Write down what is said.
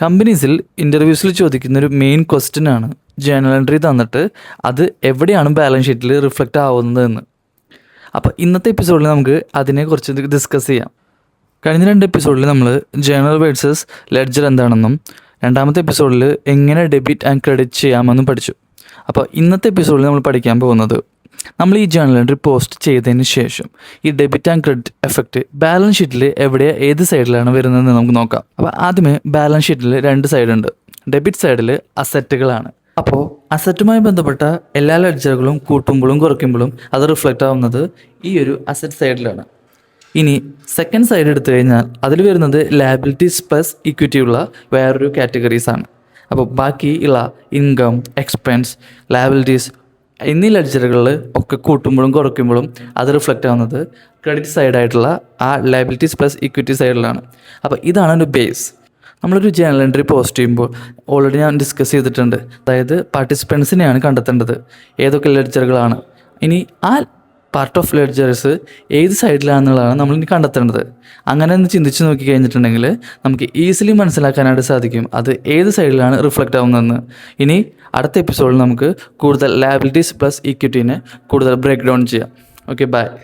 കമ്പനീസിൽ ഇൻ്റർവ്യൂസിൽ ചോദിക്കുന്നൊരു main question ആണ് journal entry തന്നിട്ട് അത് എവിടെയാണ് ബാലൻസ് ഷീറ്റിൽ റിഫ്ലക്റ്റ് ആവുന്നതെന്ന്. അപ്പോൾ ഇന്നത്തെ എപ്പിസോഡിൽ നമുക്ക് അതിനെക്കുറിച്ച് ഡിസ്കസ് ചെയ്യാം. കഴിഞ്ഞ 2 എപ്പിസോഡിൽ നമ്മൾ ജേണൽ വേഴ്സസ് ലെഡ്ജർ എന്താണെന്നും രണ്ടാമത്തെ എപ്പിസോഡിൽ എങ്ങനെ ഡെബിറ്റ് ആൻഡ് ക്രെഡിറ്റ് ചെയ്യാമെന്നും പഠിച്ചു. അപ്പോൾ ഇന്നത്തെ എപ്പിസോഡിൽ നമ്മൾ പഠിക്കാൻ പോകുന്നത് നമ്മൾ ഈ ജേണൽ എൻട്രി പോസ്റ്റ് ചെയ്തതിന് ശേഷം ഈ debit and credit effect balance ഷീറ്റിൽ ഏത് സൈഡിലാണ് വരുന്നതെന്ന് നമുക്ക് നോക്കാം. അപ്പോൾ ആദ്യമേ ബാലൻസ് ഷീറ്റിൽ 2 സൈഡുണ്ട്. ഡെബിറ്റ് സൈഡിൽ അസറ്റുകളാണ്. അപ്പോൾ അസറ്റുമായി ബന്ധപ്പെട്ട എല്ലാ ലെഡ്ജറുകളും കൂട്ടുമ്പോഴും കുറയ്ക്കുമ്പോഴും അത് റിഫ്ലക്റ്റ് ആവുന്നത് ഈ ഒരു അസറ്റ് സൈഡിലാണ്. ഇനി സെക്കൻഡ് സൈഡ് എടുത്തു കഴിഞ്ഞാൽ അതിൽ വരുന്നത് ലയബിലിറ്റീസ് പ്ലസ് ഇക്വിറ്റി ഉള്ള വേറൊരു കാറ്റഗറീസാണ്. അപ്പോൾ ബാക്കി ഉള്ള ഇൻകം, എക്സ്പെൻസ്, ലയബിലിറ്റീസ് എന്നീ ലെഡ്ജറുകളിൽ ഒക്കെ കൂട്ടുമ്പോഴും കുറയ്ക്കുമ്പോഴും അത് റിഫ്ലക്റ്റ് ആവുന്നത് ക്രെഡിറ്റ് സൈഡായിട്ടുള്ള ആ ലയബിലിറ്റീസ് പ്ലസ് ഇക്വിറ്റി സൈഡിലാണ്. അപ്പോൾ ഇതാണ് ഒരു ബേസ്. നമ്മളൊരു ജേണൽ എൻട്രി പോസ്റ്റ് ചെയ്യുമ്പോൾ ഓൾറെഡി ഞാൻ ഡിസ്കസ് ചെയ്തിട്ടുണ്ട്. അതായത് പാർട്ടിസിപ്പൻസിനെയാണ് കണ്ടെത്തേണ്ടത്, ഏതൊക്കെ ലെഡ്ജറുകളാണ്. ഇനി ആ പാർട്ട് ഓഫ് ലെഡ്ജേഴ്സ് ഏത് സൈഡിലാണെന്നുള്ളതാണ് നമ്മൾ ഇനി കണ്ടെത്തേണ്ടത്. അങ്ങനെ ഒന്ന് ചിന്തിച്ച് നോക്കി കഴിഞ്ഞിട്ടുണ്ടെങ്കിൽ നമുക്ക് ഈസിലി മനസ്സിലാക്കാനായിട്ട് സാധിക്കും അത് ഏത് സൈഡിലാണ് റിഫ്ലക്റ്റ് ആവുന്നതെന്ന്. ഇനി അടുത്ത എപ്പിസോഡിൽ നമുക്ക് കൂടുതൽ ലയബിലിറ്റീസ് പ്ലസ് ഇക്വിറ്റീനെ കൂടുതൽ ബ്രേക്ക് ഡൗൺ ചെയ്യാം. Okay, by.